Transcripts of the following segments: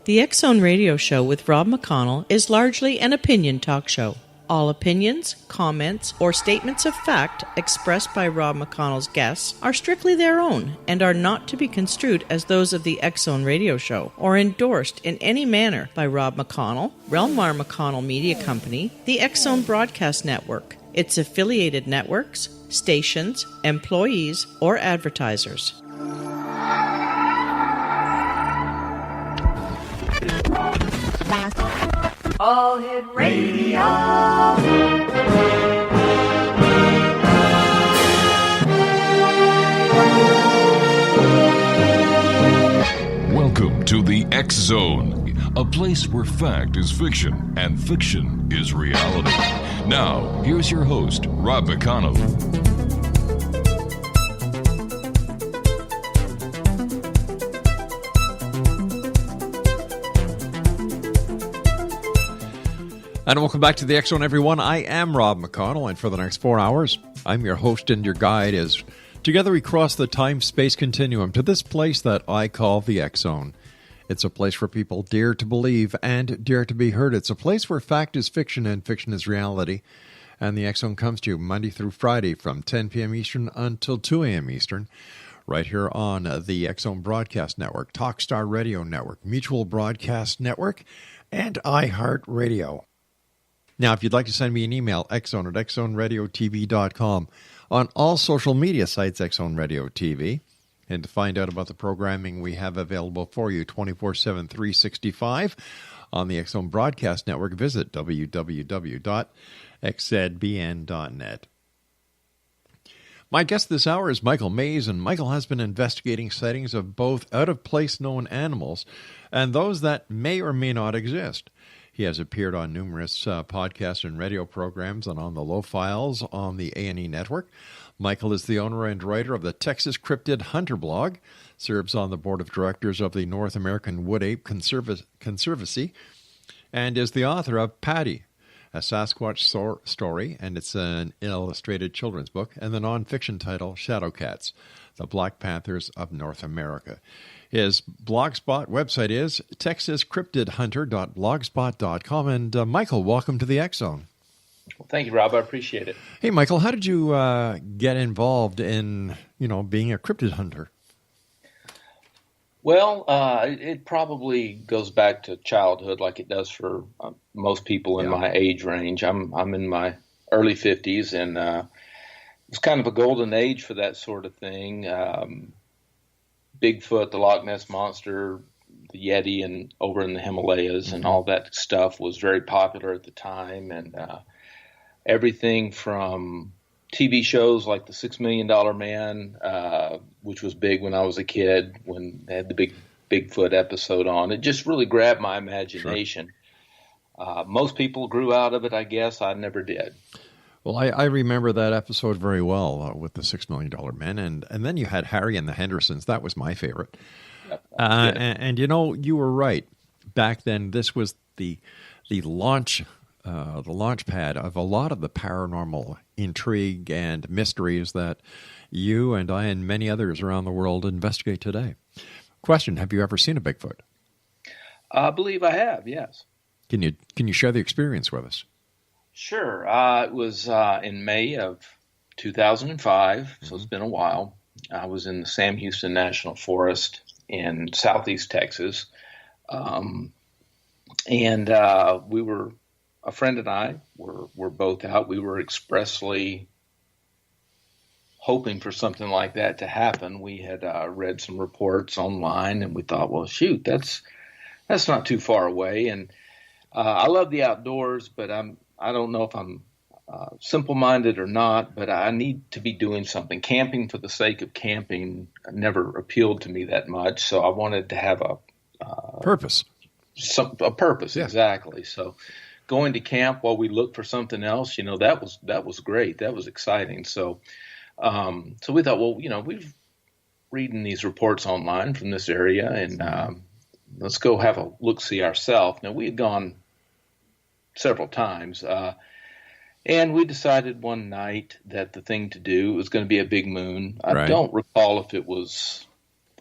The X Zone Radio Show with Rob McConnell is largely an opinion talk show. All opinions, comments, or statements of fact expressed by Rob McConnell's guests are strictly their own and are not to be construed as those of the X Zone Radio Show or endorsed in any manner by Rob McConnell, rel-mar McConnell Media Company, the X Zone Broadcast Network, its affiliated networks, stations, employees, or advertisers. All Hit Radio. Welcome to the X Zone, a place where fact is fiction and fiction is reality. Now, here's your host, Rob McConnell. And welcome back to the X Zone, everyone. I am Rob McConnell, and for the next 4 hours, I'm your host and your guide as together we cross the time-space continuum to this place that I call the X Zone. It's a place where people dare to believe and dare to be heard. It's a place where fact is fiction and fiction is reality. And the X Zone comes to you Monday through Friday from 10 p.m. Eastern until 2 a.m. Eastern, right here on the X Zone Broadcast Network, Talkstar Radio Network, Mutual Broadcast Network, and iHeartRadio. Now, if you'd like to send me an email, xzone@xzoneradiotv.com. On all social media sites, X Zone Radio TV. And to find out about the programming we have available for you 24/7, 365 on the X Zone Broadcast Network, visit www.xzbn.net. My guest this hour is Michael Mays, and Michael has been investigating sightings of both out-of-place known animals and those that may or may not exist. He has appeared on numerous podcasts and radio programs and on the Lowe Files on the A&E Network. Michael is the owner and writer of the Texas Cryptid Hunter blog, serves on the board of directors of the North American Wood Ape Conservancy, and is the author of Patty, a Sasquatch Story, and it's an illustrated children's book, and the nonfiction title Shadow Cats, the Black Panthers of North America. His blogspot website is texascryptidhunter.blogspot.com. And Michael, welcome to the X Zone. Well, thank you, Rob. I appreciate it. Hey, Michael, how did you get involved in, being a cryptid hunter? Well, it probably goes back to childhood, like it does for most people in my age range. I'm in my early 50s, and it was kind of a golden age for that sort of thing. Bigfoot, the Loch Ness Monster, the Yeti, and over in the Himalayas, and all that stuff was very popular at the time. And everything from TV shows like The $6 Million Man, which was big when I was a kid, when they had the big Bigfoot episode on. It just really grabbed my imagination. Sure. Most people grew out of it, I guess. I never did. Well, I remember that episode very well with the $6 Million Man, and then you had Harry and the Hendersons. That was my favorite. And you were right. Back then, this was the launch pad of a lot of the paranormal intrigue and mysteries that you and I and many others around the world investigate today. Question: have you ever seen a Bigfoot? I believe I have. Yes. Can you share the experience with us? Sure. It was in May of 2005, so it's been a while. I was in the Sam Houston National Forest in southeast Texas, and we were, a friend and I were both out. We were expressly hoping for something like that to happen. We had read some reports online, and we thought, well, shoot, that's not too far away. And I love the outdoors, but I don't know if I'm simple-minded or not, but I need to be doing something. Camping for the sake of camping never appealed to me that much, so I wanted to have a purpose. A purpose, yeah. Exactly. So going to camp while we looked for something else, that was great. That was exciting. So we thought, well, we've reading these reports online from this area, and let's go have a look-see ourselves. Now, we had gone several times, and we decided one night that the thing to do was going to be a big moon. I don't recall if it was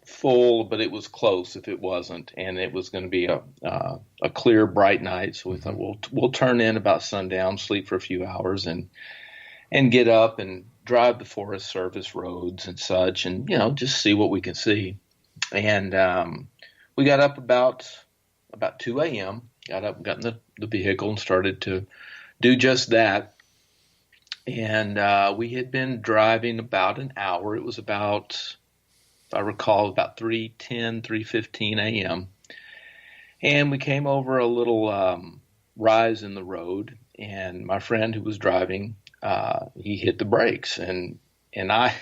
full, but it was close if it wasn't, and it was going to be a clear, bright night. So we thought we'll turn in about sundown, sleep for a few hours, and get up and drive the Forest Service roads and such, and just see what we can see. And we got up about 2 a.m. Got up, got in the vehicle, and started to do just that. And we had been driving about an hour. It was about, if I recall, about 3:10, 3:15 a.m. And we came over a little rise in the road, and my friend who was driving, he hit the brakes, and I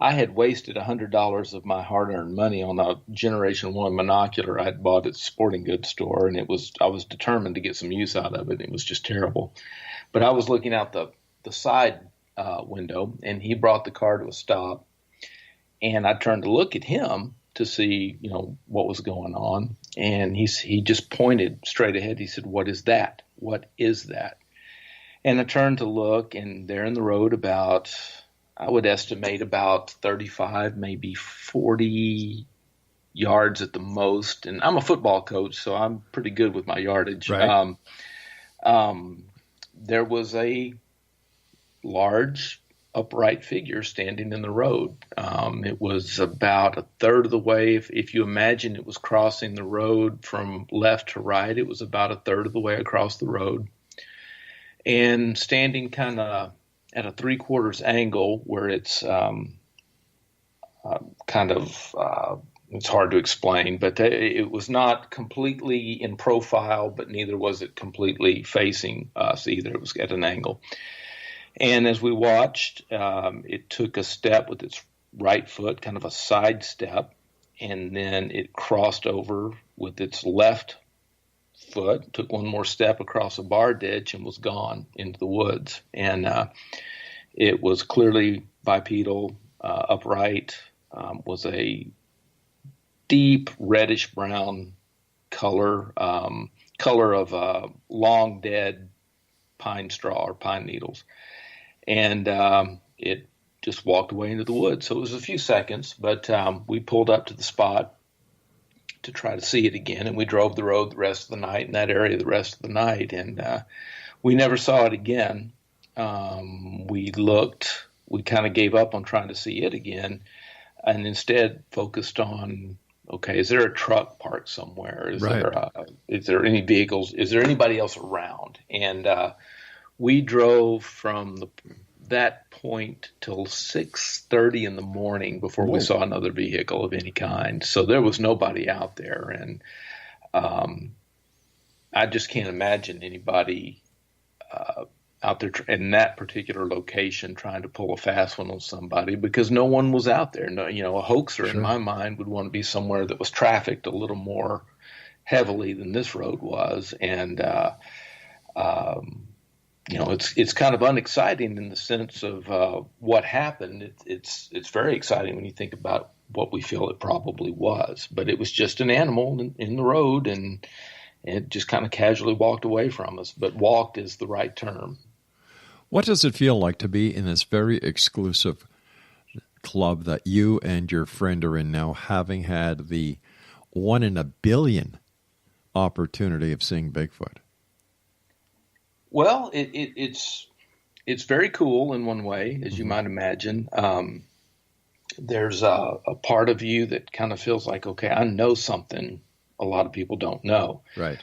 I had wasted $100 of my hard-earned money on a Generation 1 monocular I'd bought at the sporting goods store, and I was determined to get some use out of it. It was just terrible. But I was looking out the side window, and he brought the car to a stop, and I turned to look at him to see, what was going on, and he just pointed straight ahead. He said, "What is that? What is that?" And I turned to look, and there in the road, about, I would estimate about 35, maybe 40 yards at the most. And I'm a football coach, so I'm pretty good with my yardage. Right. There was a large upright figure standing in the road. It was about a third of the way. If you imagine it was crossing the road from left to right, it was about a third of the way across the road. And standing kind of at a 3/4 angle where it's it's hard to explain, but it was not completely in profile, but neither was it completely facing us either. It was at an angle. And as we watched, it took a step with its right foot, kind of a side step, and then it crossed over with its left foot, took one more step across a bar ditch, and was gone into the woods. And it was clearly bipedal, upright, was a deep reddish brown color of long dead pine straw or pine needles. And it just walked away into the woods. So it was a few seconds, but we pulled up to the spot to try to see it again, and we drove the road the rest of the night in that area the rest of the night, and we never saw it again. We kind of gave up on trying to see it again, and instead focused on, okay, is there a truck parked somewhere? Is there any vehicles? Is there anybody else around? And we drove from that point till 6:30 in the morning before we saw another vehicle of any kind. So there was nobody out there, and I just can't imagine anybody out there in that particular location trying to pull a fast one on somebody, because no one was out there. No, a hoaxer in my mind would want to be somewhere that was trafficked a little more heavily than this road was, and it's kind of unexciting in the sense of what happened. It's very exciting when you think about what we feel it probably was, but it was just an animal in the road, and it just kind of casually walked away from us. But walked is the right term. What does it feel like to be in this very exclusive club that you and your friend are in now, having had the 1 in a billion opportunity of seeing Bigfoot? Well, it's very cool in one way, as you might imagine. There's a part of you that kind of feels like, okay, I know something a lot of people don't know. Right.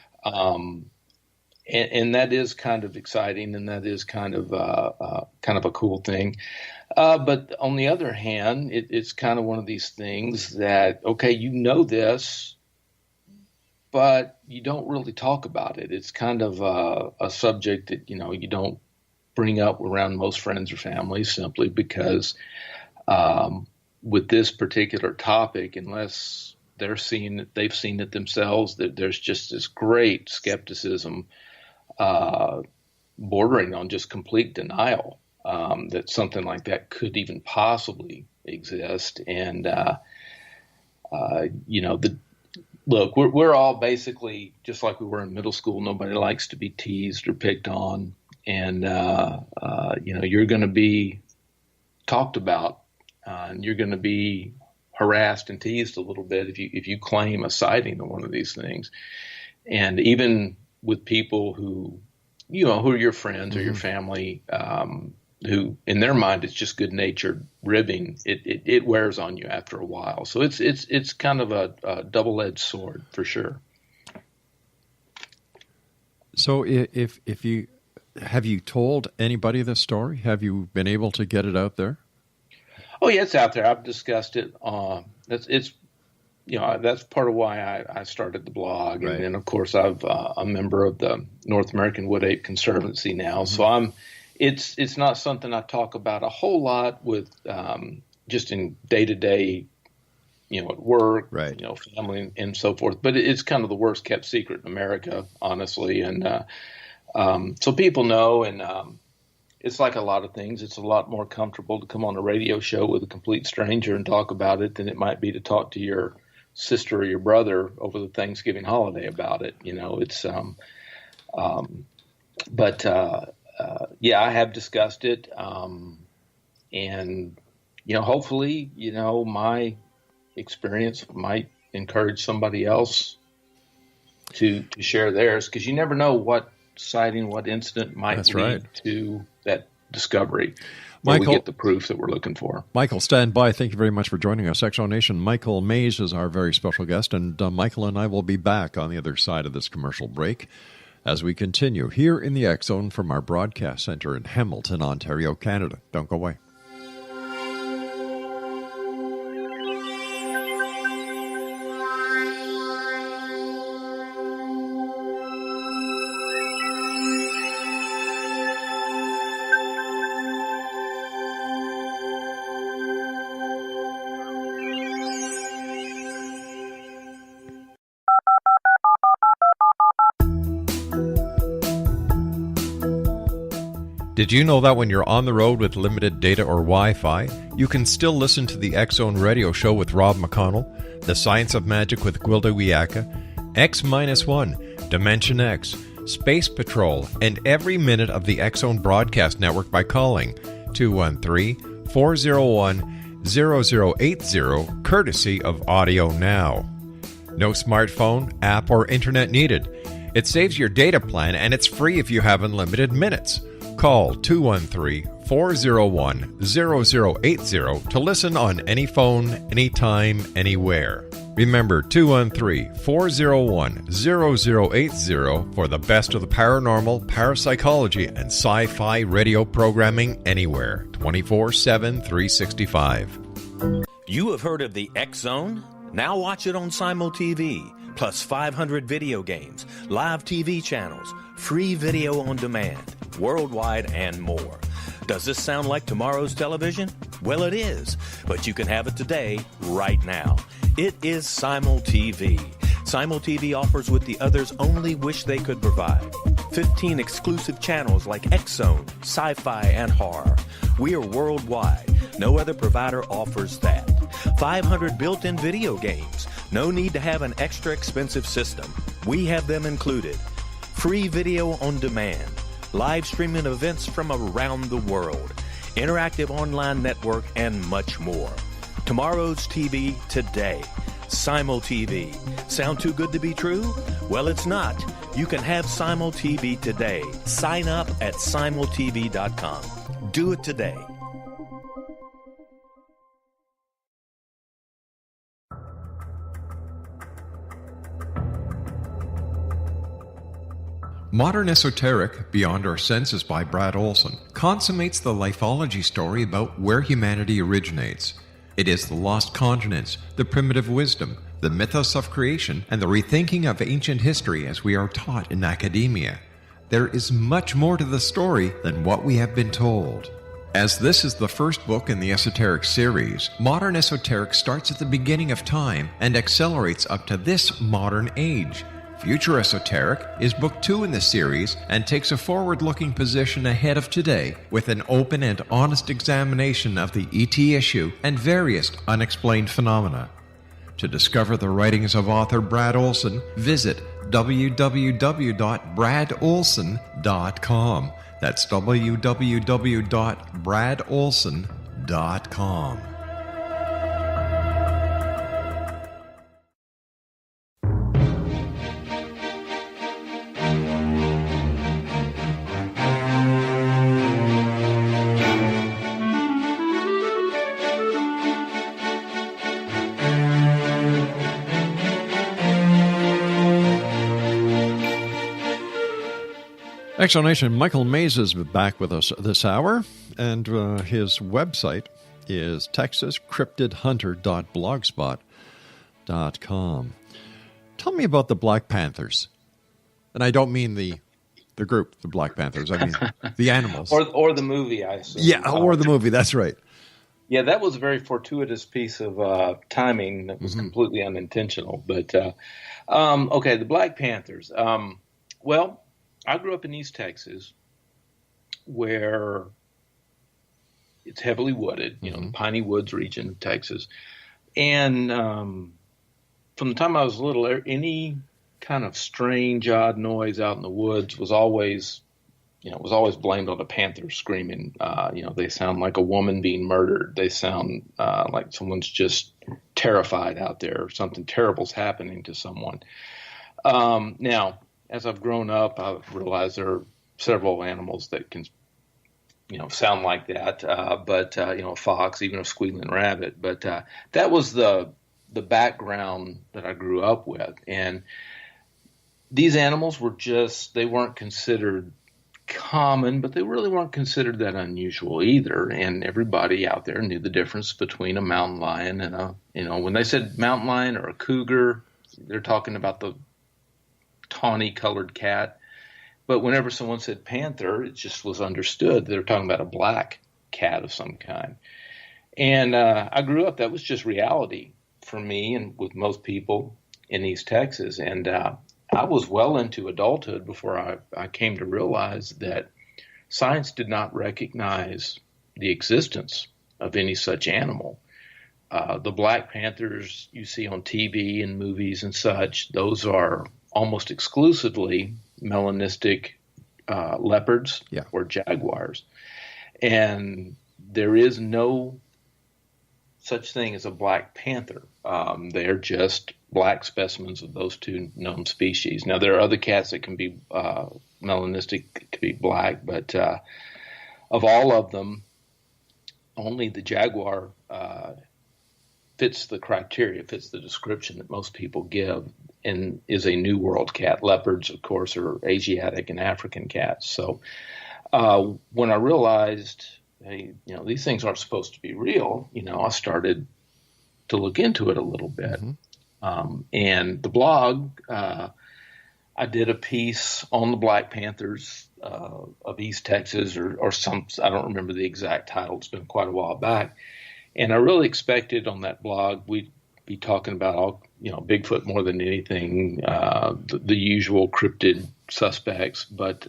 And that is kind of exciting, and that is kind of a cool thing. But on the other hand, it's kind of one of these things that, okay, you know this, but you don't really talk about it. It's kind of a subject that, you don't bring up around most friends or family, simply because with this particular topic, unless they've seen it themselves, that there's just this great skepticism, bordering on just complete denial, that something like that could even possibly exist. And look, we're all basically just like we were in middle school. Nobody likes to be teased or picked on, and you're going to be talked about, and you're going to be harassed and teased a little bit if you claim a sighting of one of these things. And even with people who are your friends or your family, who in their mind it's just good-natured ribbing, it wears on you after a while. So it's kind of a double-edged sword for sure. So if you have you told anybody this story? Have you been able to get it out there? Oh yeah, it's out there. I've discussed it. That's part of why I started the blog, right. And then of course I'm a member of the North American Wood Ape Conservancy now. So it's not something I talk about a whole lot with just in day to day, at work, right. Family and so forth. But it's kind of the worst kept secret in America, honestly, and so people know. And it's like a lot of things. It's a lot more comfortable to come on a radio show with a complete stranger and talk about it than it might be to talk to your sister or your brother over the Thanksgiving holiday about it. It's I have discussed it, and hopefully my experience might encourage somebody else to share theirs, because you never know what sighting, what incident might lead to that discovery. Michael, we get the proof that we're looking for. Michael, stand by. Thank you very much for joining us. X Zone Nation, Michael Mays is our very special guest, and Michael and I will be back on the other side of this commercial break as we continue here in the X Zone from our broadcast center in Hamilton, Ontario, Canada. Don't go away. Did you know that when you're on the road with limited data or Wi-Fi, you can still listen to the X Zone Radio Show with Rob McConnell, The Science of Magic with Gwilda Wiyaka, X-1, Dimension X, Space Patrol, and every minute of the X Zone Broadcast Network by calling 213-401-0080, courtesy of Audio Now. No smartphone, app, or internet needed. It saves your data plan, and it's free if you have unlimited minutes. Call 213-401-0080 to listen on any phone, anytime, anywhere. Remember 213-401-0080 for the best of the paranormal, parapsychology, and sci-fi radio programming anywhere, 24/7, 365. You have heard of the X Zone? Now watch it on Simul TV, plus 500 video games, live TV channels, free video on demand, worldwide, and more. Does this sound like tomorrow's television? Well, it is, but you can have it today, right now. It is Simul TV. Simul TV offers what the others only wish they could provide. 15 exclusive channels like X-Zone, Sci-Fi, and Horror. We are worldwide. No other provider offers that. 500 built-in video games. No need to have an extra expensive system. We have them included. Free video on demand. Live streaming events from around the world. Interactive online network, and much more. Tomorrow's TV today. Simul TV. Sound too good to be true? Well, it's not. You can have Simul TV today. Sign up at simultv.com. Do it today. Modern Esoteric, Beyond Our Senses by Brad Olson, consummates the lifeology story about where humanity originates. It is the lost continents, the primitive wisdom, the mythos of creation, and the rethinking of ancient history as we are taught in academia. There is much more to the story than what we have been told. As this is the first book in the Esoteric series, Modern Esoteric starts at the beginning of time and accelerates up to this modern age. Future Esoteric is book 2 in the series and takes a forward-looking position ahead of today with an open and honest examination of the ET issue and various unexplained phenomena. To discover the writings of author Brad Olson, visit www.bradolson.com. That's www.bradolson.com. Explanation. Michael Mays is back with us this hour, and his website is texascryptidhunter.blogspot.com. Tell me about the Black Panthers. And I don't mean the group, the Black Panthers. I mean the animals. or the movie, I assume. Yeah, or the movie. That's right. Yeah, that was a very fortuitous piece of timing that was completely unintentional. But, okay, the Black Panthers. Well, I grew up in East Texas where it's heavily wooded, the Piney Woods region of Texas. And from the time I was little, any kind of strange, odd noise out in the woods was always blamed on a panther screaming. They sound like a woman being murdered. They sound like someone's just terrified out there, or something terrible's happening to someone. Now, as I've grown up, I've realized there are several animals that can, sound like that. But a fox, even a squealing rabbit. But that was the background that I grew up with. And these animals they weren't considered common, but they really weren't considered that unusual either. And everybody out there knew the difference between a mountain lion and when they said mountain lion or a cougar, they're talking about the tawny colored cat. But whenever someone said panther, it just was understood they were talking about a black cat of some kind. And I grew up, that was just reality for me and with most people in East Texas. And I was well into adulthood before I came to realize that science did not recognize the existence of any such animal. The black panthers you see on TV and movies and such, those are almost exclusively melanistic leopards or jaguars. And there is no such thing as a black panther. They are just black specimens of those two known species. Now, there are other cats that can be melanistic, can be black, but of all of them, only the jaguar fits the criteria, fits the description that most people give, and is a New World cat. Leopards, of course, are Asiatic and African cats. So when I realized, hey, these things aren't supposed to be real, I started to look into it a little bit. And the blog, I did a piece on the Black Panthers of East Texas or some, I don't remember the exact title. It's been quite a while back. And I really expected on that blog we'd be talking about all, Bigfoot more than anything, the usual cryptid suspects. But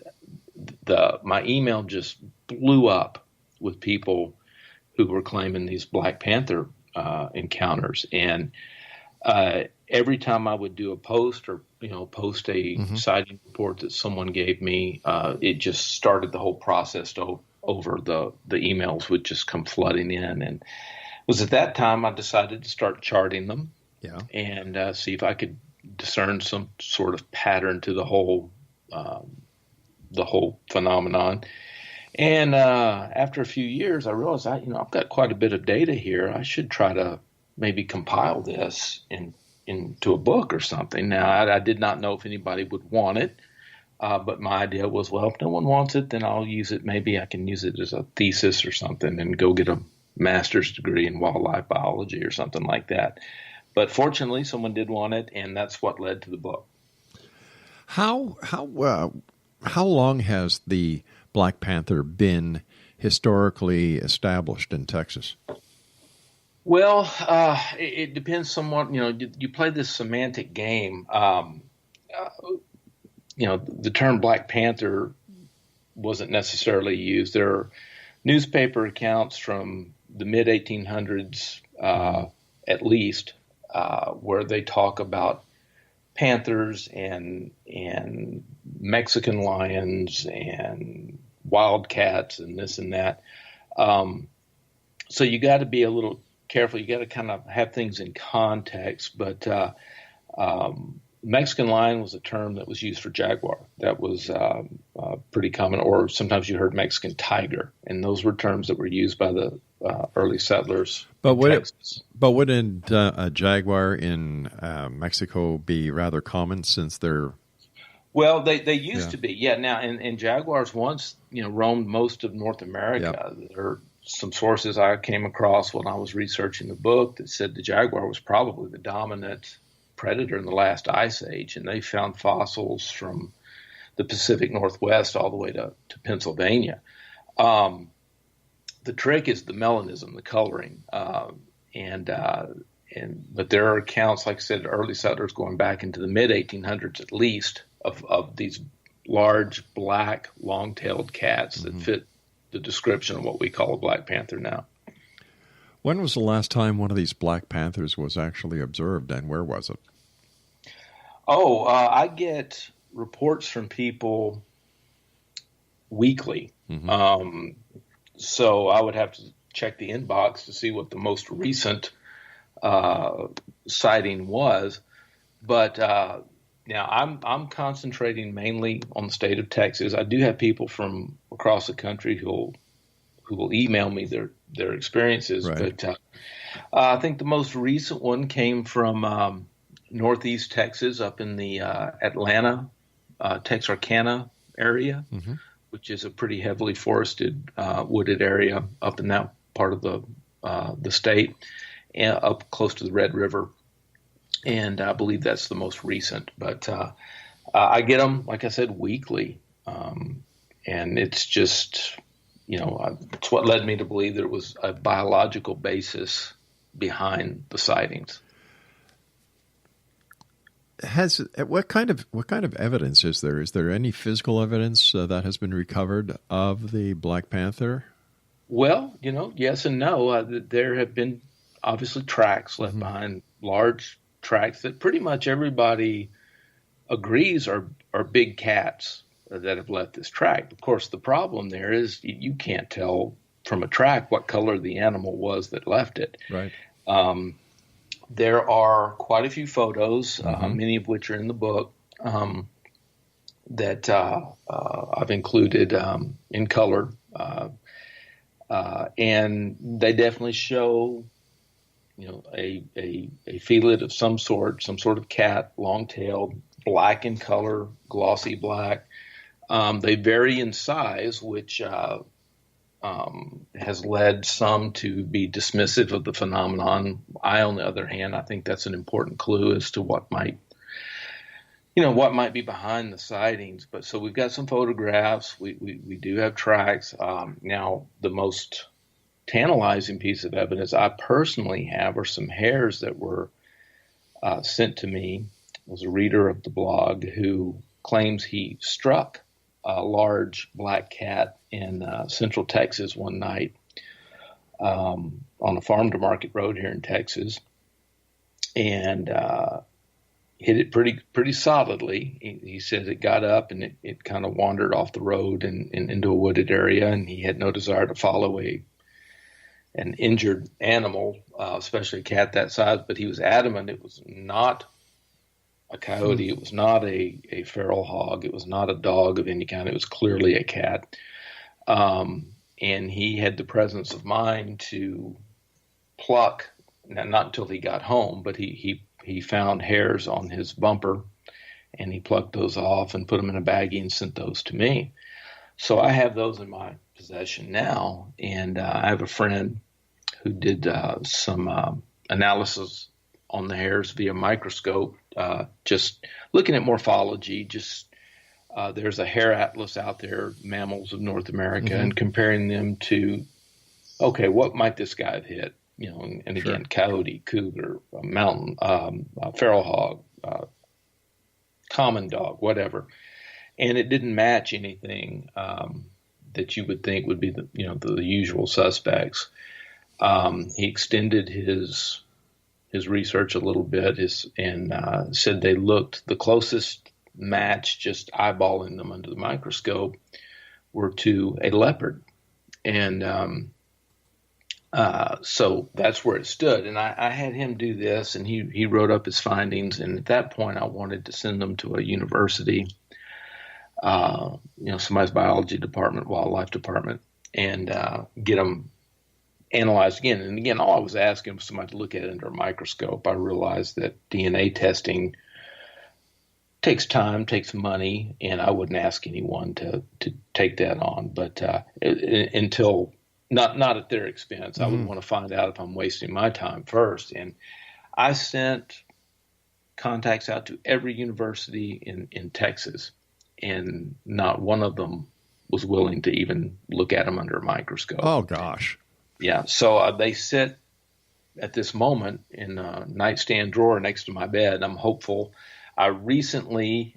my email just blew up with people who were claiming these Black Panther encounters. And every time I would do a post or, post a sighting report that someone gave me, it just started the whole process over. The emails would just come flooding in. And it was at that time I decided to start charting them and see if I could discern some sort of pattern to the whole phenomenon. And after a few years, I realized I've got quite a bit of data here. I should try to maybe compile this into a book or something. Now, I did not know if anybody would want it, but my idea was, well, if no one wants it, then I'll use it. Maybe I can use it as a thesis or something and go get a master's degree in wildlife biology or something like that. But fortunately, someone did want it, and that's what led to the book. How long has the Black Panther been historically established in Texas? Well, it depends somewhat. You play this semantic game. The term Black Panther wasn't necessarily used. There are newspaper accounts from the mid-1800s, at least, where they talk about panthers and Mexican lions and wildcats and this and that. So you got to be a little careful. You got to kind of have things in context. But Mexican lion was a term that was used for jaguar. That was pretty common. Or sometimes you heard Mexican tiger, and those were terms that were used by the early settlers. But wouldn't a jaguar in Mexico be rather common since they're Well, they used to be, yeah. Now, and jaguars once, roamed most of North America. Yep. There are some sources I came across when I was researching the book that said the jaguar was probably the dominant predator in the last ice age, and they found fossils from the Pacific Northwest all the way to Pennsylvania. The trick is the melanism, the coloring, but there are accounts, like I said, early settlers going back into the mid 1800s at least of these large black long-tailed cats that fit the description of what we call a black panther now. When was the last time one of these black panthers was actually observed, and where was it? I get reports from people weekly. So I would have to check the inbox to see what the most recent sighting was. But now I'm concentrating mainly on the state of Texas. I do have people from across the country who will email me their experiences. Right. But I think the most recent one came from northeast Texas, up in the Atlanta, Texarkana area, which is a pretty heavily forested, wooded area up in that part of the state, and up close to the Red River. And I believe that's the most recent. But I get them, like I said, weekly. And it's just, it's what led me to believe that it was a biological basis behind the sightings. What kind of evidence is there? Is there any physical evidence that has been recovered of the black panther? Well, yes and no. There have been obviously tracks left behind, large tracks that pretty much everybody agrees are big cats that have left this track. Of course, the problem there is you can't tell from a track what color the animal was that left it. Right. There are quite a few photos, many of which are in the book, that I've included in color. And they definitely show, a felid of some sort of cat, long-tailed, black in color, glossy black. They vary in size, which has led some to be dismissive of the phenomenon. I, on the other hand, I think that's an important clue as to what might be behind the sightings. But so we've got some photographs. We do have tracks. Now, the most tantalizing piece of evidence I personally have are some hairs that were sent to me. It was a reader of the blog who claims he struck a large black cat in central Texas one night on a farm-to-market road here in Texas, and hit it pretty solidly. He says it got up and it kind of wandered off the road and into a wooded area, and he had no desire to follow an injured animal, especially a cat that size, but he was adamant it was not a coyote. It was not a feral hog. It was not a dog of any kind. It was clearly a cat. And he had the presence of mind to pluck, not until he got home, but he found hairs on his bumper, and he plucked those off and put them in a baggie and sent those to me. So I have those in my possession now, and I have a friend who did some analysis on the hairs via microscope, just looking at morphology. There's a hair atlas out there, mammals of North America, and comparing them to, okay, what might this guy have hit? And again, coyote, cougar, mountain, feral hog, common dog, whatever. And it didn't match anything that you would think would be the usual suspects. He extended his research a little bit and said they looked the closest match, just eyeballing them under the microscope, were to a leopard. And so that's where it stood. And I had him do this, and he wrote up his findings. And at that point, I wanted to send them to a university, somebody's biology department, wildlife department, and get them analyzed again. And again, all I was asking was somebody to look at it under a microscope. I realized that DNA testing takes time, takes money, and I wouldn't ask anyone to take that on. But until not at their expense, I would want to find out if I'm wasting my time first. And I sent contacts out to every university in Texas, and not one of them was willing to even look at them under a microscope. Oh, gosh. Yeah. So they sit at this moment in a nightstand drawer next to my bed. I'm hopeful. I recently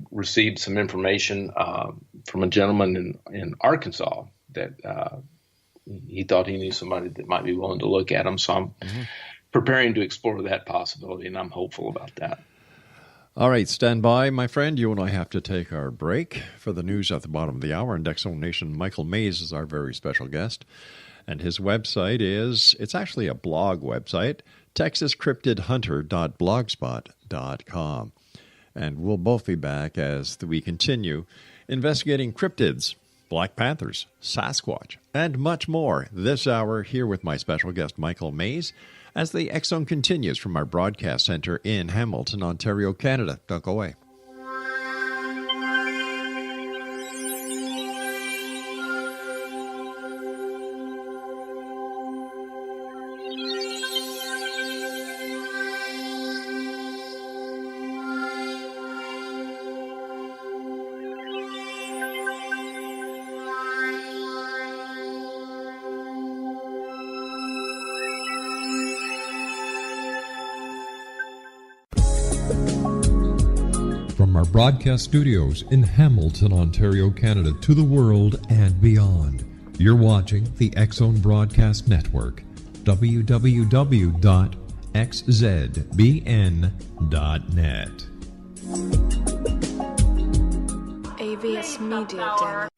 received some information from a gentleman in Arkansas that he thought he knew somebody that might be willing to look at them. So I'm preparing to explore that possibility, and I'm hopeful about that. All right, stand by, my friend. You and I have to take our break for the news at the bottom of the hour. And X Zone Nation, Michael Mays is our very special guest. And his website it's actually a blog website, texascryptidhunter.blogspot.com. And we'll both be back as we continue investigating cryptids, Black Panthers, Sasquatch, and much more this hour here with my special guest, Michael Mays, as the X Zone continues from our broadcast center in Hamilton, Ontario, Canada. Don't go away. From our broadcast studios in Hamilton, Ontario, Canada, to the world and beyond, you're watching the X Zone Broadcast Network, www.xzbn.net. AVS Media Den.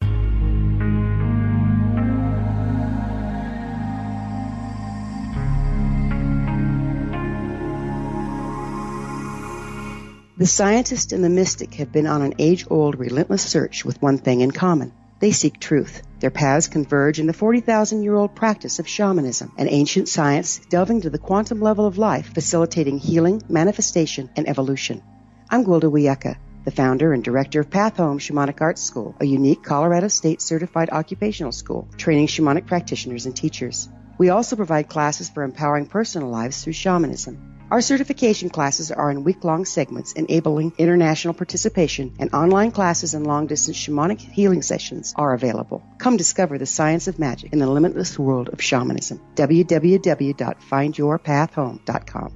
The scientist and the mystic have been on an age-old, relentless search with one thing in common. They seek truth. Their paths converge in the 40,000-year-old practice of shamanism, an ancient science delving to the quantum level of life, facilitating healing, manifestation, and evolution. I'm Gwilda Wiyaka, the founder and director of Path Home Shamanic Arts School, a unique Colorado State-certified occupational school, training shamanic practitioners and teachers. We also provide classes for empowering personal lives through shamanism. Our certification classes are in week-long segments enabling international participation, and online classes and long-distance shamanic healing sessions are available. Come discover the science of magic in the limitless world of shamanism. www.findyourpathhome.com.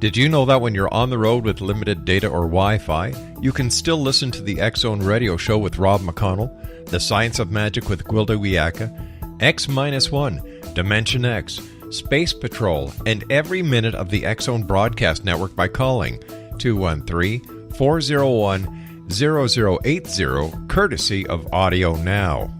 Did you know that when you're on the road with limited data or Wi-Fi, you can still listen to the X Zone Radio Show with Rob McConnell, The Science of Magic with Gwilda Wiyaka, X-1, Dimension X, Space Patrol, and every minute of the X Zone Broadcast Network by calling 213-401-0080, courtesy of Audio Now.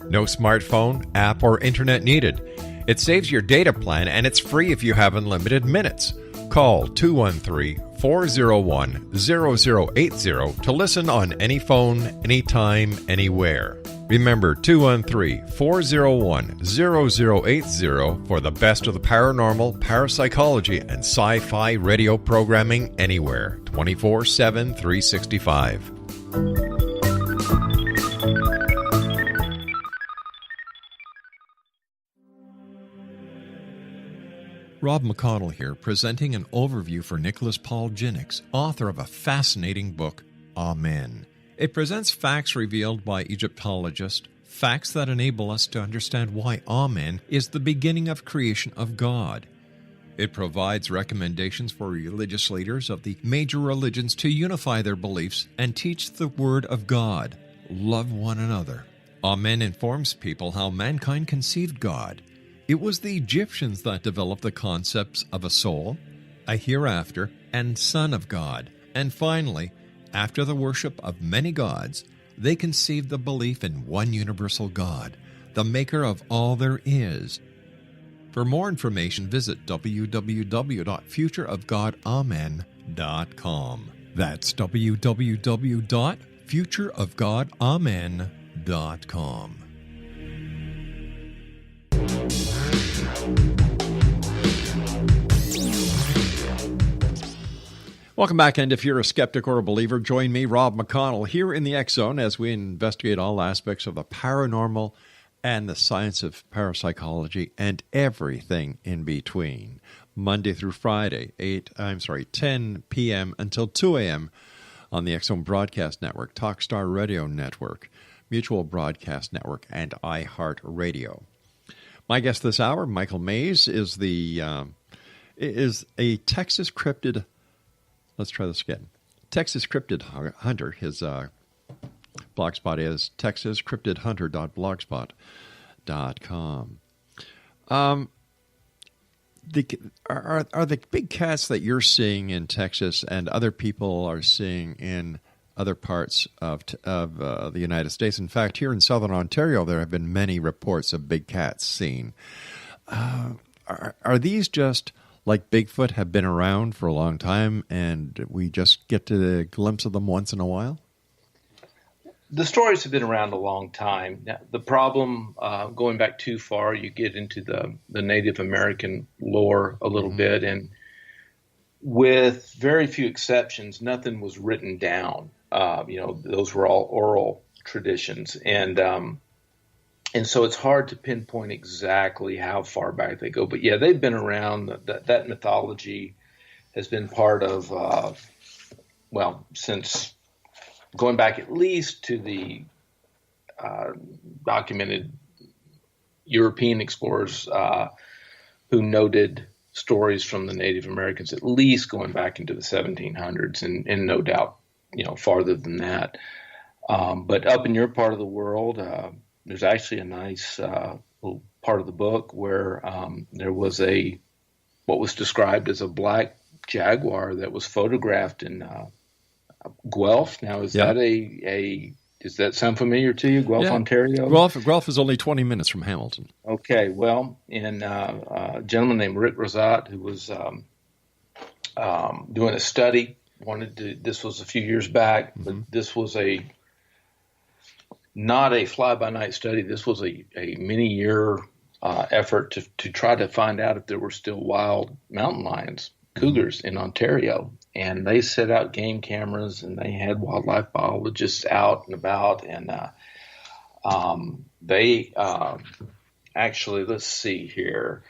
No smartphone, app, or internet needed. It saves your data plan, and it's free if you have unlimited minutes. Call 213-401-0080 to listen on any phone, anytime, anywhere. Remember 213-401-0080 for the best of the paranormal, parapsychology, and sci-fi radio programming anywhere, 24/7, 365. Rob McConnell here, presenting an overview for Nicholas Paul Jennings, author of a fascinating book, Amen. It presents facts revealed by Egyptologists, facts that enable us to understand why Amen is the beginning of creation of God. It provides recommendations for religious leaders of the major religions to unify their beliefs and teach the Word of God. Love one another. Amen informs people how mankind conceived God. It was the Egyptians that developed the concepts of a soul, a hereafter, and Son of God. And finally, after the worship of many gods, they conceived the belief in one universal God, the maker of all there is. For more information, visit www.futureofgodamen.com. That's www.futureofgodamen.com. Welcome back, and if you're a skeptic or a believer, join me, Rob McConnell, here in the X Zone as we investigate all aspects of the paranormal and the science of parapsychology and everything in between. Monday through Friday, 10 p.m. until 2 a.m. on the X Zone Broadcast Network, Talkstar Radio Network, Mutual Broadcast Network, and iHeartRadio. My guest this hour, Michael Mays, is a Texas Cryptid. Let's try this again. Texas Cryptid Hunter. His blogspot is texascryptidhunter.blogspot.com. Are the big cats that you're seeing in Texas and other people are seeing in other parts of the United States? In fact, here in southern Ontario, there have been many reports of big cats seen. Are these just like Bigfoot, have been around for a long time and we just get to glimpse of them once in a while? The stories have been around a long time. Now, the problem, going back too far, you get into the Native American lore a little bit, and with very few exceptions, nothing was written down. Those were all oral traditions, and so it's hard to pinpoint exactly how far back they go. But yeah, they've been around. That mythology has been part of, since going back at least to the documented European explorers who noted stories from the Native Americans, at least going back into the 1700s, and no doubt, farther than that. But up in your part of the world, there's actually a nice little part of the book where there was what was described as a black jaguar that was photographed in Guelph. Now, does that sound familiar to you, Guelph, Ontario? Guelph is only 20 minutes from Hamilton. Okay, well, and a gentleman named Rick Rosat, who was doing a study, this was a few years back, but this was not a fly-by-night study. This was a many-year effort to try to find out if there were still wild mountain lions, cougars in Ontario. And they set out game cameras, and they had wildlife biologists out and about. And they actually, let's see here,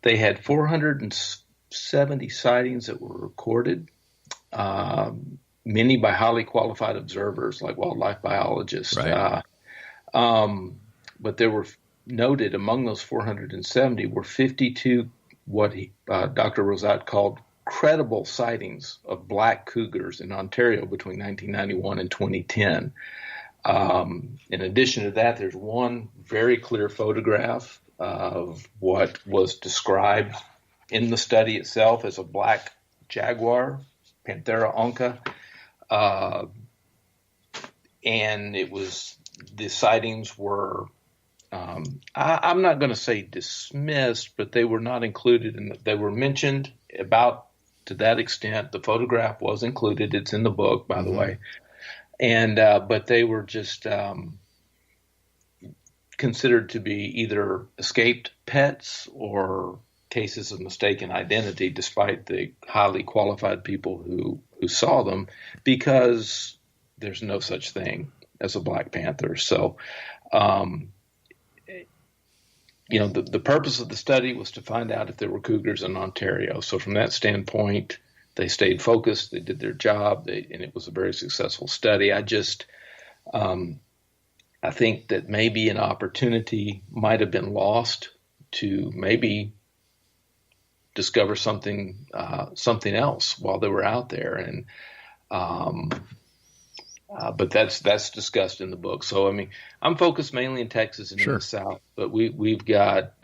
they had 470 sightings that were recorded, many by highly qualified observers like wildlife biologists. Right. But there were noted among those 470 were 52 what Dr. Rosat called credible sightings of black cougars in Ontario between 1991 and 2010. In addition to that, there's one very clear photograph of what was described in the study itself as a black jaguar, Panthera onca, and the sightings were, I'm not going to say dismissed, but they were not included they were mentioned about to that extent. The photograph was included. It's in the book, by the way. And, but they were just, considered to be either escaped pets or cases of mistaken identity, despite the highly qualified people who saw them, because there's no such thing as a black panther. So, the purpose of the study was to find out if there were cougars in Ontario. So from that standpoint, they stayed focused, they did their job, and it was a very successful study. I think that maybe an opportunity might have been lost to maybe discover something else while they were out there. And, but that's discussed in the book. So, I mean, I'm focused mainly in Texas and in the South, but we've got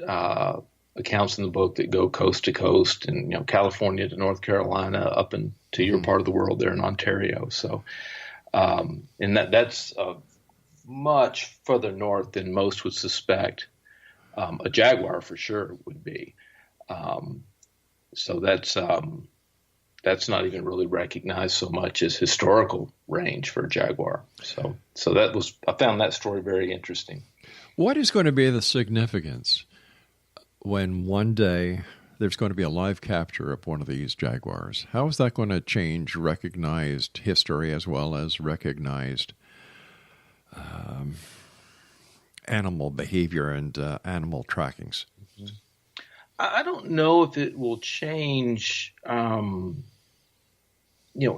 accounts in the book that go coast to coast, and California to North Carolina, up into your part of the world there in Ontario. So, and that's much further north than most would suspect. A jaguar for sure would be. So that's not even really recognized so much as historical range for a jaguar. So I found that story very interesting. What is going to be the significance when one day there's going to be a live capture of one of these jaguars, how is that going to change recognized history as well as recognized animal behavior and animal trackings? I don't know if it will change,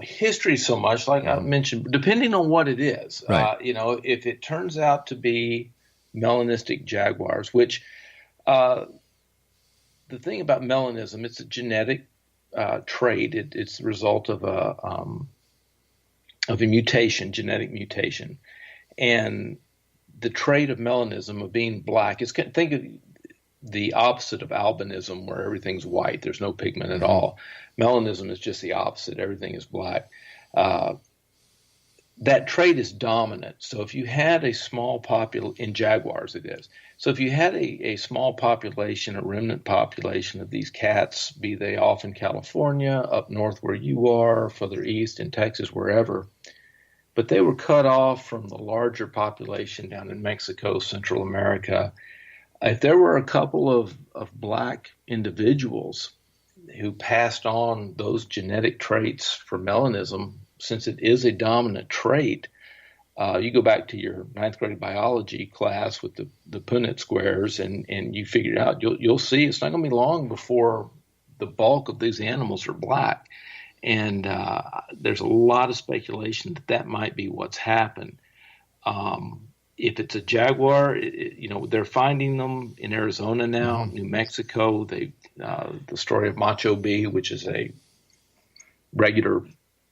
history so much. Like I mentioned, depending on what it is. Right. If it turns out to be melanistic jaguars, which the thing about melanism, it's a genetic trait. It's the result of a mutation, genetic mutation, and the trait of melanism, of being black, think of the opposite of albinism, where everything's white. There's no pigment at all. Melanism is just the opposite. Everything is black. That trait is dominant. So if you had a small in jaguars, it is. So if you had a small population, a remnant population of these cats, be they off in California, up north where you are, further east in Texas, wherever, but they were cut off from the larger population down in Mexico, Central America. If there were a couple of black individuals who passed on those genetic traits for melanism, since it is a dominant trait, you go back to your 9th grade biology class with the Punnett squares, and you figure out, you'll see it's not going to be long before the bulk of these animals are black. And there's a lot of speculation that might be what's happened. If it's a jaguar, they're finding them in Arizona now, New Mexico. The story of Macho B, which is a regular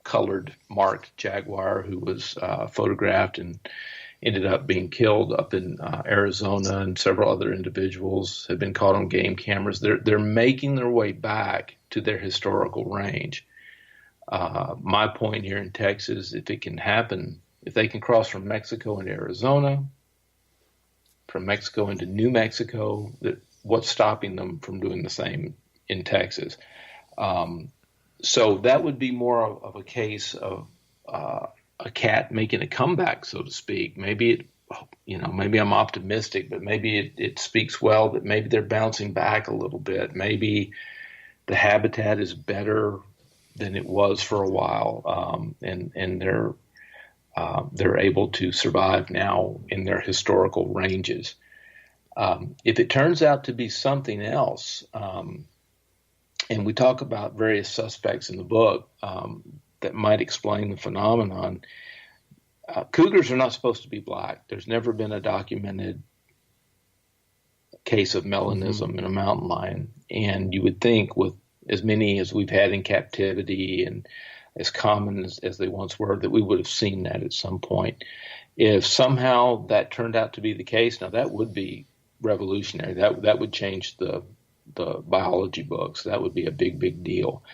colored marked jaguar who was photographed and ended up being killed up in Arizona, and several other individuals have been caught on game cameras. They're making their way back to their historical range. My point here in Texas, if it can happen, if they can cross from Mexico into Arizona, from Mexico into New Mexico, what's stopping them from doing the same in Texas? So that would be more of a case of a cat making a comeback, so to speak. Maybe maybe I'm optimistic, but maybe it speaks well that maybe they're bouncing back a little bit. Maybe the habitat is better than it was for a while, and they're able to survive now in their historical ranges. If it turns out to be something else, and we talk about various suspects in the book that might explain the phenomenon, cougars are not supposed to be black. There's never been a documented case of melanism in a mountain lion, and you would think with as many as we've had in captivity and as common as they once were, that we would have seen that at some point. If somehow that turned out to be the case, now that would be revolutionary. That would change the biology books. That would be a big deal.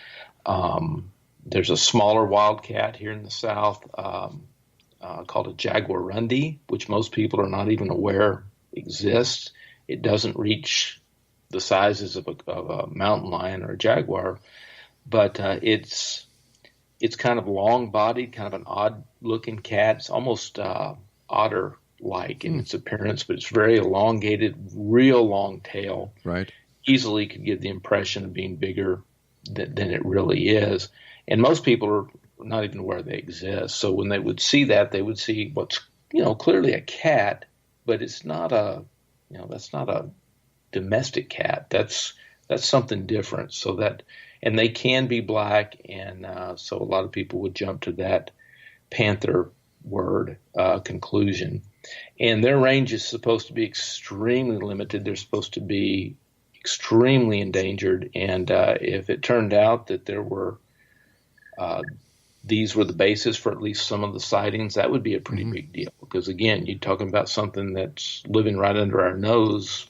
There's a smaller wildcat here in the South called a jaguarundi, which most people are not even aware exists. It doesn't reach the sizes of a mountain lion or a jaguar, but it's kind of long-bodied, kind of an odd-looking cat. It's almost otter-like in its appearance, but it's very elongated, real long tail. Right. Easily could give the impression of being bigger than it really is. And most people are not even aware they exist. So when they would see that, they would see what's clearly a cat, but it's not that's not a domestic cat. That's something different. And they can be black, and so a lot of people would jump to that panther word conclusion. And their range is supposed to be extremely limited. They're supposed to be extremely endangered. And if it turned out that there were these were the basis for at least some of the sightings, that would be a pretty big deal. Because again, you're talking about something that's living right under our nose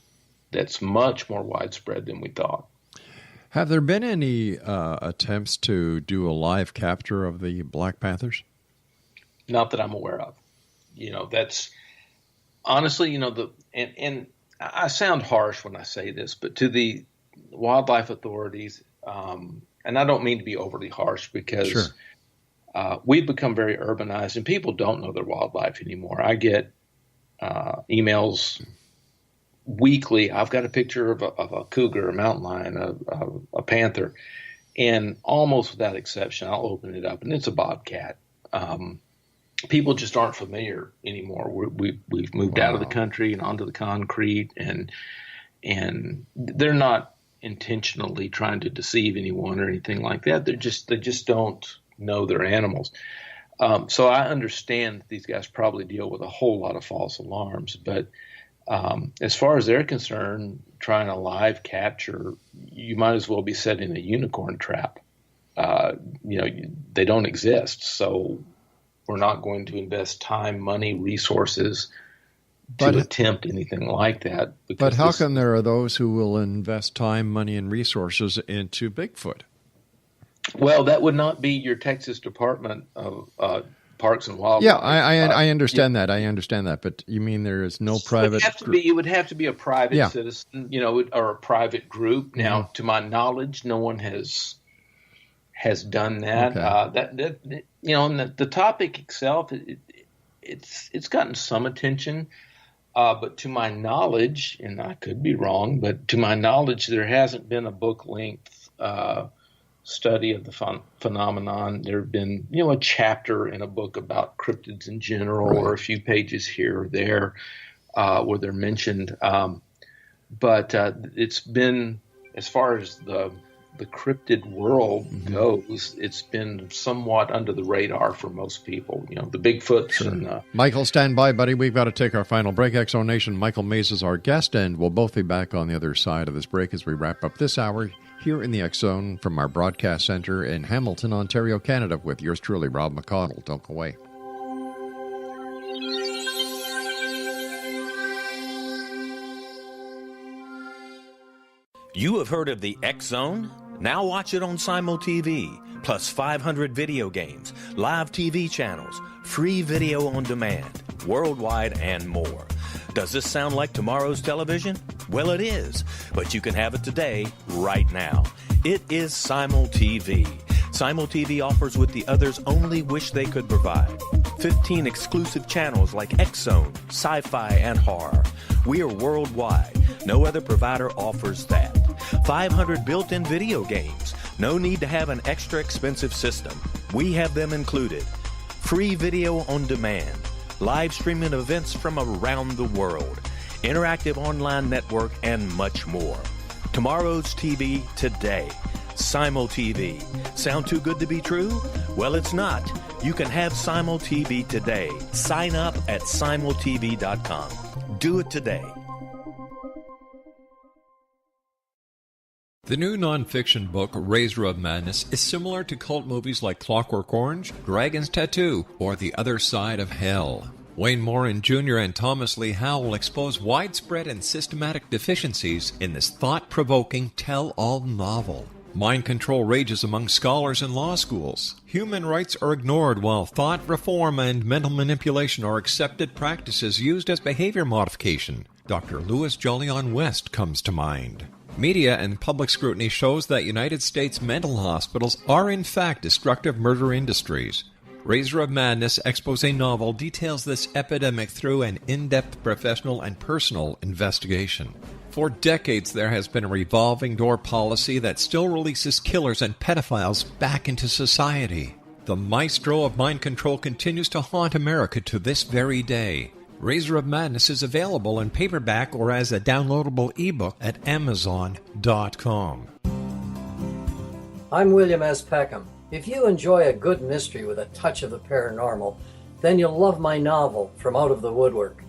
that's much more widespread than we thought. Have there been any attempts to do a live capture of the black panthers? Not that I'm aware of. That's honestly, and I sound harsh when I say this, but to the wildlife authorities, and I don't mean to be overly harsh because we've become very urbanized and people don't know their wildlife anymore. I get emails weekly, I've got a picture of a cougar, a mountain lion, a panther, and almost without exception, I'll open it up, and it's a bobcat. People just aren't familiar anymore. We've moved out of the country and onto the concrete, and they're not intentionally trying to deceive anyone or anything like that. They just don't know their animals. So I understand that these guys probably deal with a whole lot of false alarms, but as far as they're concerned, trying to live capture, you might as well be setting a unicorn trap. They don't exist, so we're not going to invest time, money, resources to attempt anything like that. But how come there are those who will invest time, money, and resources into Bigfoot? Well, that would not be your Texas Department of Parks and Wildlife. Yeah, I understand that. I understand that. But you mean there is no private? It would have to be a private citizen, or a private group. Now, to my knowledge, no one has done that. Okay. And the topic itself, it's gotten some attention, but to my knowledge, and I could be wrong, but to my knowledge, there hasn't been a book-length study of the phenomenon. There have been, a chapter in a book about cryptids in general, or a few pages here or there where they're mentioned. But it's been, as far as the cryptid world goes, it's been somewhat under the radar for most people. The Bigfoots. Sure. And Michael, stand by, buddy. We've got to take our final break. X-Zone Nation, Michael Mays is our guest, and we'll both be back on the other side of this break as we wrap up this hour here in the X-Zone from our broadcast center in Hamilton, Ontario, Canada, with yours truly, Rob McConnell. Don't go away. You have heard of the X-Zone? Now watch it on Simul TV, plus 500 video games, live TV channels, free video on demand, worldwide, and more. Does this sound like tomorrow's television? Well, it is, but you can have it today, right now. It is Simul TV. Simul TV offers what the others only wish they could provide. 15 exclusive channels like X-Zone, Sci-Fi, and Horror. We are worldwide. No other provider offers that. 500 built-in video games. No need to have an extra expensive system. We have them included. Free video on demand. Live streaming events from around the world. Interactive online network, and much more. Tomorrow's TV today. Simul TV. Sound too good to be true? Well, it's not. You can have Simul TV today. Sign up at simultv.com. Do it today. The new nonfiction book, Razor of Madness, is similar to cult movies like Clockwork Orange, Dragon's Tattoo, or The Other Side of Hell. Wayne Morin Jr. and Thomas Lee Howell expose widespread and systematic deficiencies in this thought-provoking tell-all novel. Mind control rages among scholars in law schools. Human rights are ignored while thought reform and mental manipulation are accepted practices used as behavior modification. Dr. Louis Jolyon West comes to mind. Media and public scrutiny shows that United States mental hospitals are in fact destructive murder industries. Razor of Madness expose novel details this epidemic through an in-depth professional and personal investigation. For decades, there has been a revolving door policy that still releases killers and pedophiles back into society. The maestro of mind control continues to haunt America to this very day. Razor of Madness is available in paperback or as a downloadable ebook at Amazon.com. I'm William S. Peckham. If you enjoy a good mystery with a touch of the paranormal, then you'll love my novel, From Out of the Woodwork.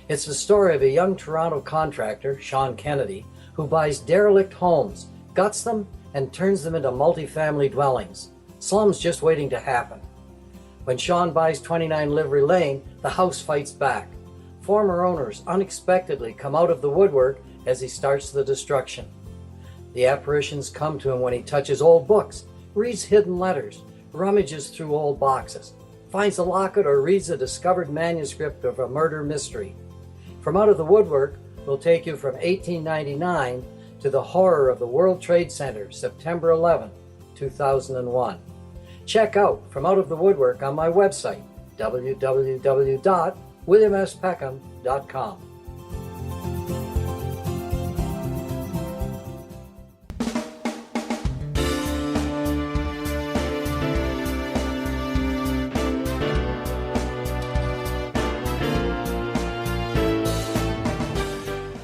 It's the story of a young Toronto contractor, Sean Kennedy, who buys derelict homes, guts them, and turns them into multifamily dwellings. Slums just waiting to happen. When Sean buys 29 Livery Lane, the house fights back. Former owners unexpectedly come out of the woodwork as he starts the destruction. The apparitions come to him when he touches old books, reads hidden letters, rummages through old boxes, finds a locket, or reads a discovered manuscript of a murder mystery. From Out of the Woodwork will take you from 1899 to the horror of the World Trade Center, September 11, 2001. Check out From Out of the Woodwork on my website, www.williamspeckham.com.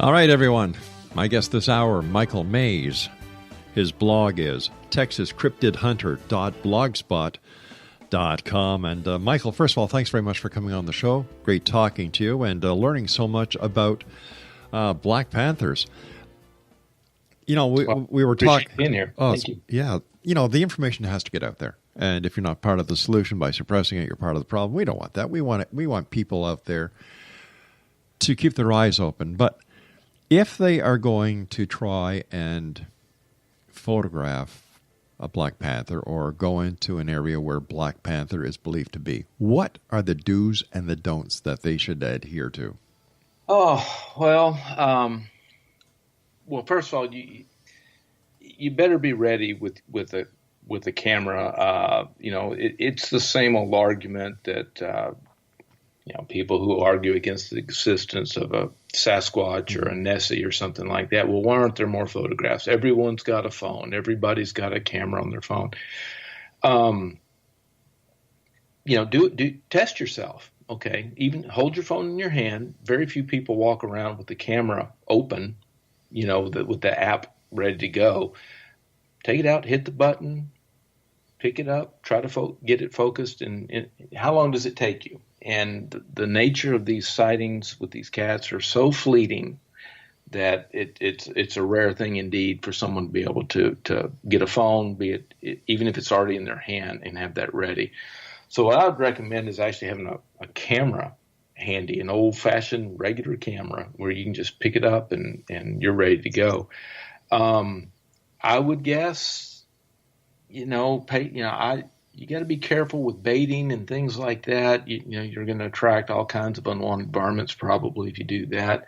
All right, everyone. My guest this hour, Michael Mays. His blog is texascryptidhunter.blogspot.com. And Michael, first of all, thanks very much for coming on the show. Great talking to you and learning so much about Black Panthers. We were talking being here. Thank you. Yeah, the information has to get out there, and if you're not part of the solution by suppressing it, you're part of the problem. We don't want that. We want people out there to keep their eyes open. But if they are going to try and photograph a black panther or go into an area where black panther is believed to be, what are the do's and the don'ts that they should adhere to? Oh, well, first of all, you better be ready with a camera. It's the same old argument that people who argue against the existence of a Sasquatch or a Nessie or something like that. Well, why aren't there more photographs? Everyone's got a phone. Everybody's got a camera on their phone. Test yourself. Okay, even hold your phone in your hand. Very few people walk around with the camera open, with the app ready to go. Take it out, hit the button, pick it up, try to get it focused. And how long does it take you? And the nature of these sightings with these cats are so fleeting that it's a rare thing indeed for someone to be able to get a phone, even if it's already in their hand, and have that ready. So what I would recommend is actually having a camera handy, an old-fashioned regular camera where you can just pick it up and you're ready to go. I would guess, you got to be careful with baiting and things like that. You're going to attract all kinds of unwanted varmints probably if you do that.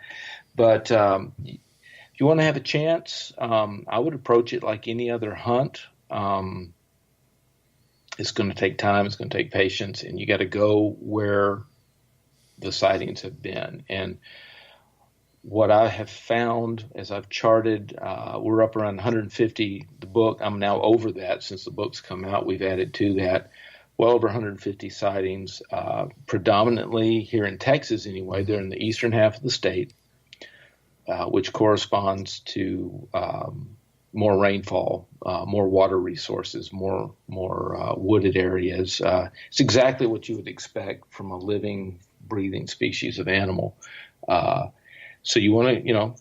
But if you want to have a chance, I would approach it like any other hunt. It's going to take time. It's going to take patience, and you got to go where the sightings have been. And what I have found as I've charted, we're up around 150. The book, I'm now over that since the book's come out. We've added to that well over 150 sightings, predominantly here in Texas anyway. They're in the eastern half of the state, which corresponds to more rainfall, more water resources, more wooded areas. It's exactly what you would expect from a living, breathing species of animal. So you want to,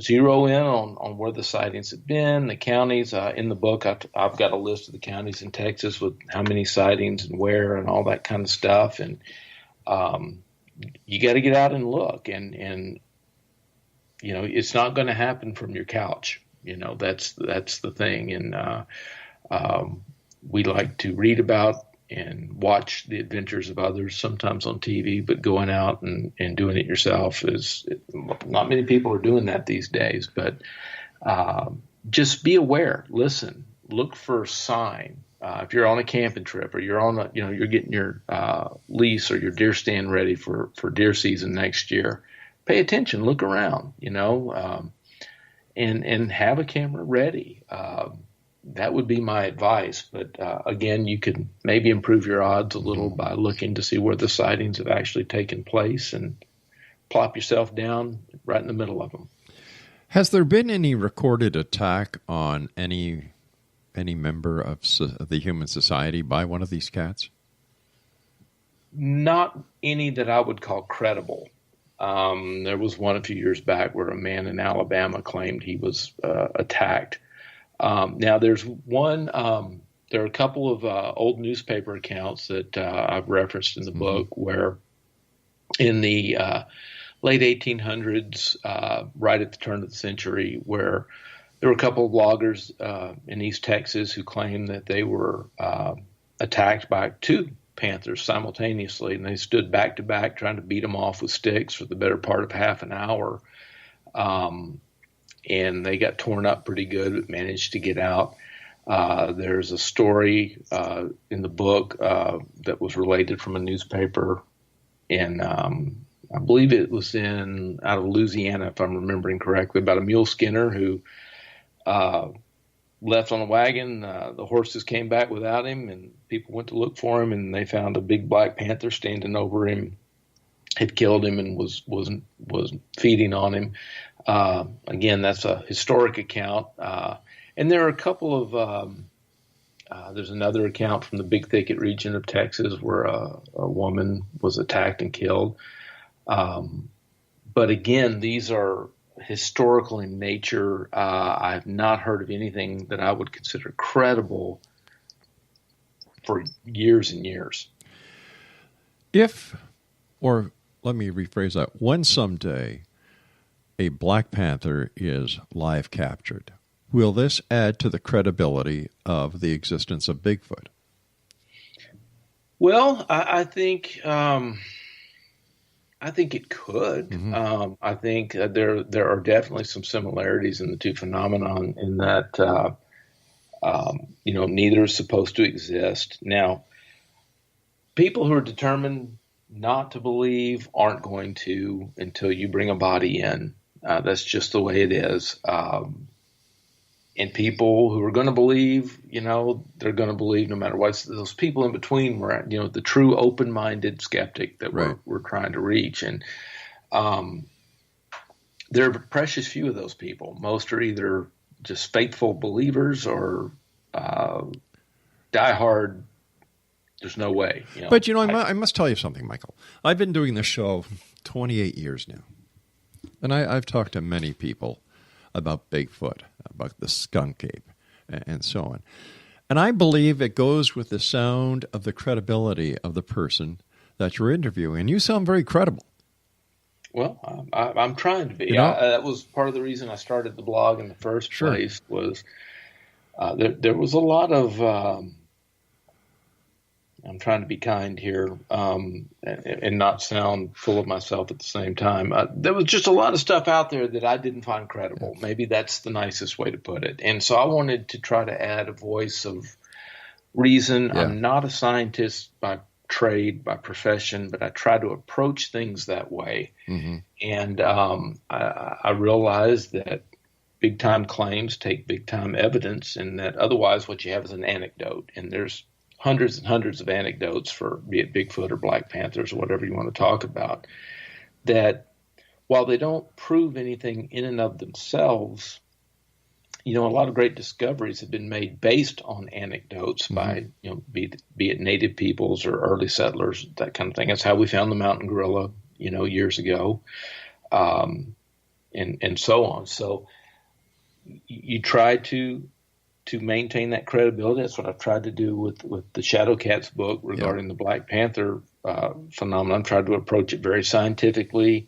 zero in on where the sightings have been, the counties. In the book, I've got a list of the counties in Texas with how many sightings and where and all that kind of stuff. And you got to get out and look. And it's not going to happen from your couch. That's the thing. And we like to read about and watch the adventures of others, sometimes on TV, but going out and doing it yourself not many people are doing that these days. But just be aware, listen, look for a sign. If you're on a camping trip or you're on you're getting your lease or your deer stand ready for deer season next year, pay attention, look around, and have a camera ready. That would be my advice. But again, you could maybe improve your odds a little by looking to see where the sightings have actually taken place and plop yourself down right in the middle of them. Has there been any recorded attack on any member of the human society by one of these cats? Not any that I would call credible. There was one a few years back where a man in Alabama claimed he was attacked. Now there's one, there are a couple of old newspaper accounts that I've referenced in the book where in the late 1800s, right at the turn of the century, where there were a couple of loggers in East Texas who claimed that they were attacked by two panthers simultaneously, and they stood back to back trying to beat them off with sticks for the better part of half an hour. And they got torn up pretty good, but managed to get out. There's a story in the book that was related from a newspaper in, I believe it was out of Louisiana, if I'm remembering correctly, about a mule skinner who left on a wagon. The horses came back without him, and people went to look for him, and they found a big black panther standing over him, had killed him, and was feeding on him. Again, that's a historic account. And there are a couple of, there's another account from the Big Thicket region of Texas where a woman was attacked and killed. But again, these are historical in nature. I have not heard of anything that I would consider credible for years and years. Or let me rephrase that, when someday a Black Panther is live captured, will this add to the credibility of the existence of Bigfoot? Well, I think it could. Mm-hmm. I think there are definitely some similarities in the two phenomenon in that neither is supposed to exist. Now, people who are determined not to believe aren't going to until you bring a body in. That's just the way it is. And people who are going to believe, they're going to believe no matter what. Those people in between were, the true open-minded skeptic that we're trying to reach. And there are precious few of those people. Most are either just faithful believers or diehard. There's no way. But, I must tell you something, Michael. I've been doing this show 28 years now. And I've talked to many people about Bigfoot, about the skunk ape, and so on. And I believe it goes with the sound of the credibility of the person that you're interviewing. And you sound very credible. Well, I'm trying to be. That was part of the reason I started the blog in the first place was there was a lot of I'm trying to be kind here and not sound full of myself at the same time. There was just a lot of stuff out there that I didn't find credible. Maybe that's the nicest way to put it. And so I wanted to try to add a voice of reason. Yeah. I'm not a scientist by trade, by profession, but I try to approach things that way. Mm-hmm. And I realized that big-time claims take big-time evidence, and that otherwise what you have is an anecdote. And there's hundreds and hundreds of anecdotes for be it Bigfoot or Black Panthers or whatever you want to talk about, that while they don't prove anything in and of themselves, a lot of great discoveries have been made based on anecdotes mm-hmm. by, be it native peoples or early settlers, that kind of thing. That's how we found the mountain gorilla, years ago, and so on. So you try to maintain that credibility. That's what I've tried to do with the Shadowcats book regarding the Black Panther phenomenon. I've tried to approach it very scientifically.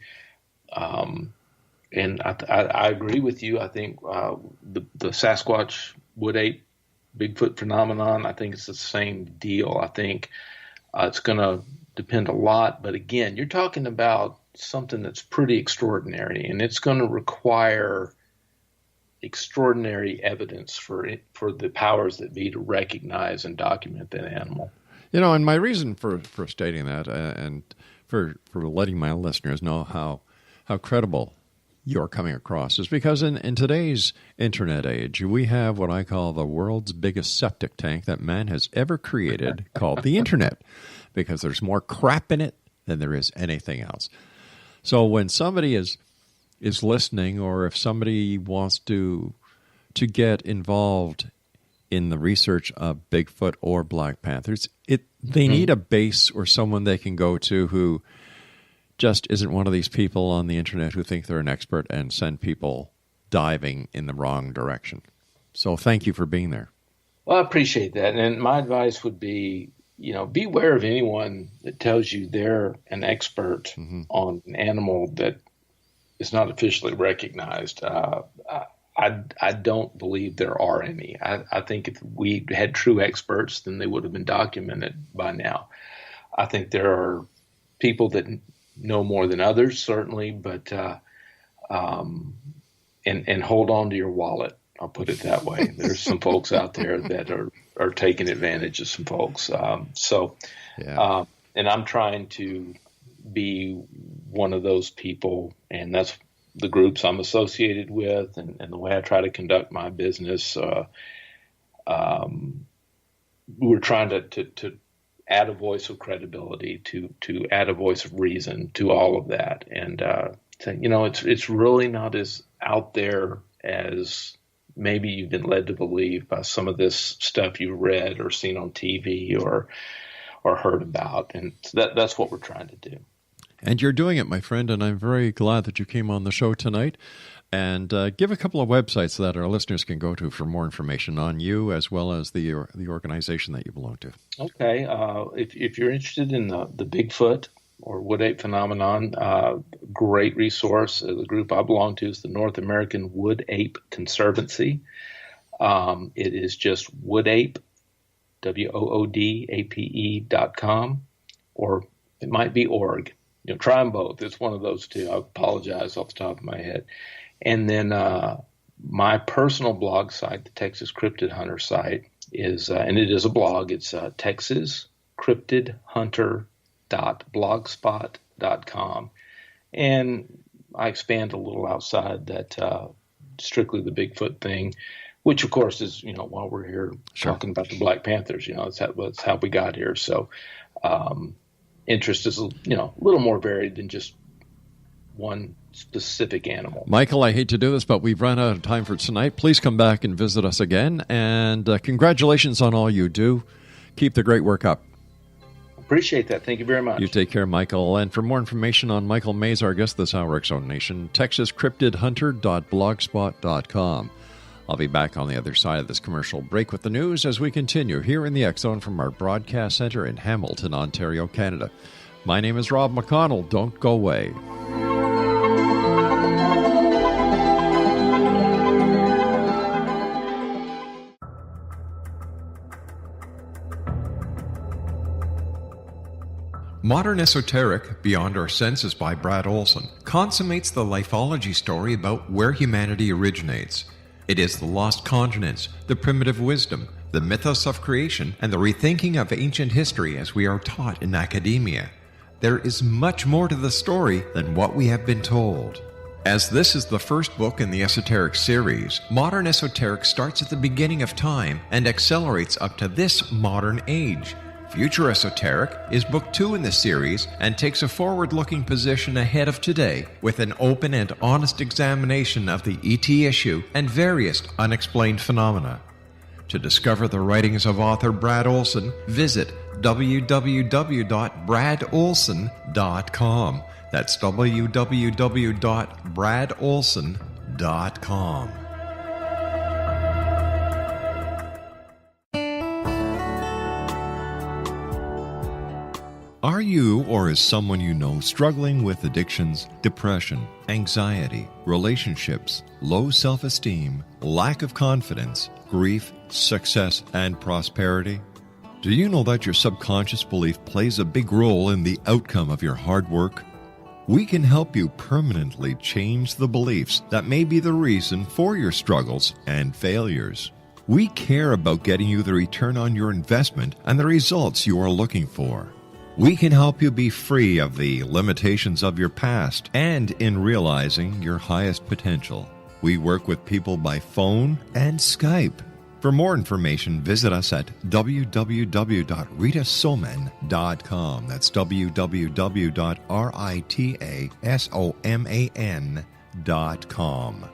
And I agree with you. I think the Sasquatch wood ape Bigfoot phenomenon, I think it's the same deal. I think it's going to depend a lot. But again, you're talking about something that's pretty extraordinary, and it's going to require extraordinary evidence for the powers that be to recognize and document that animal. And my reason for stating that and for letting my listeners know how credible you're coming across is because in today's internet age, we have what I call the world's biggest septic tank that man has ever created called the internet, because there's more crap in it than there is anything else. So when somebody is listening, or if somebody wants to get involved in the research of Bigfoot or Black Panthers, they need a base or someone they can go to who just isn't one of these people on the internet who think they're an expert and send people diving in the wrong direction. So thank you for being there. Well, I appreciate that. And my advice would be, beware of anyone that tells you they're an expert mm-hmm. on an animal that is not officially recognized. I don't believe there are any. I think if we had true experts, then they would have been documented by now. I think there are people that know more than others, certainly, but and hold on to your wallet. I'll put it that way. There's some folks out there that are taking advantage of some folks. And I'm trying to be one of those people, and that's the groups I'm associated with, and the way I try to conduct my business. We're trying to add a voice of credibility, to add a voice of reason to all of that, and it's really not as out there as maybe you've been led to believe by some of this stuff you read or seen on TV or heard about. And that's what we're trying to do. And you're doing it, my friend, and I'm very glad that you came on the show tonight. And give a couple of websites that our listeners can go to for more information on you as well as the organization that you belong to. Okay. If you're interested in the Bigfoot or wood ape phenomenon, great resource. The group I belong to is the North American Wood Ape Conservancy. It is just woodape, woodape.com, or it might be org. Try them both. It's one of those two. I apologize off the top of my head. And then my personal blog site, the Texas Cryptid Hunter site, is, and it is a blog, it's texascryptidhunter.blogspot.com. And I expand a little outside that strictly the Bigfoot thing, which, of course, is, while we're here talking about the Black Panthers, that's how we got here. So interest is, a little more varied than just one specific animal. Michael, I hate to do this, but we've run out of time for tonight. Please come back and visit us again. And congratulations on all you do. Keep the great work up. Appreciate that. Thank you very much. You take care, Michael. And for more information on Michael Mays, our guest this hour, X Zone Nation, texascryptidhunter.blogspot.com. I'll be back on the other side of this commercial break with the news as we continue here in the X Zone from our broadcast center in Hamilton, Ontario, Canada. My name is Rob McConnell. Don't go away. Modern Esoteric, Beyond Our Senses by Brad Olson, consummates the lifeology story about where humanity originates. It is the lost continents, the primitive wisdom, the mythos of creation, and the rethinking of ancient history as we are taught in academia. There is much more to the story than what we have been told. As this is the first book in the Esoteric series, Modern Esoteric starts at the beginning of time and accelerates up to this modern age. Future Esoteric is book 2 in the series and takes a forward-looking position ahead of today with an open and honest examination of the ET issue and various unexplained phenomena. To discover the writings of author Brad Olson, visit www.bradolson.com. That's www.bradolson.com. Are you or is someone you know struggling with addictions, depression, anxiety, relationships, low self-esteem, lack of confidence, grief, success, and prosperity? Do you know that your subconscious belief plays a big role in the outcome of your hard work? We can help you permanently change the beliefs that may be the reason for your struggles and failures. We care about getting you the return on your investment and the results you are looking for. We can help you be free of the limitations of your past and in realizing your highest potential. We work with people by phone and Skype. For more information, visit us at www.ritasoman.com. That's www.ritasoman.com.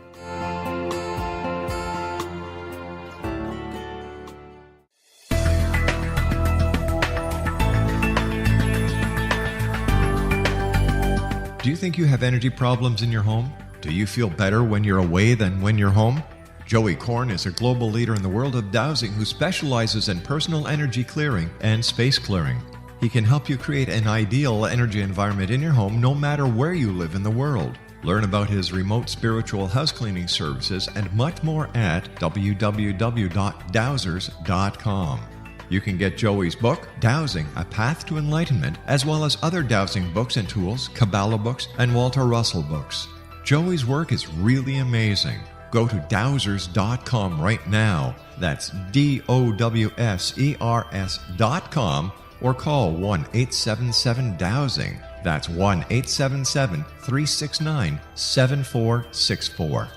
Do you think you have energy problems in your home? Do you feel better when you're away than when you're home? Joey Korn is a global leader in the world of dowsing who specializes in personal energy clearing and space clearing. He can help you create an ideal energy environment in your home no matter where you live in the world. Learn about his remote spiritual house cleaning services and much more at www.dowsers.com. You can get Joey's book, Dowsing, A Path to Enlightenment, as well as other dowsing books and tools, Kabbalah books, and Walter Russell books. Joey's work is really amazing. Go to dowsers.com right now. That's DOWSERS.com or call 1-877-DOWSING. That's 1-877-369-7464.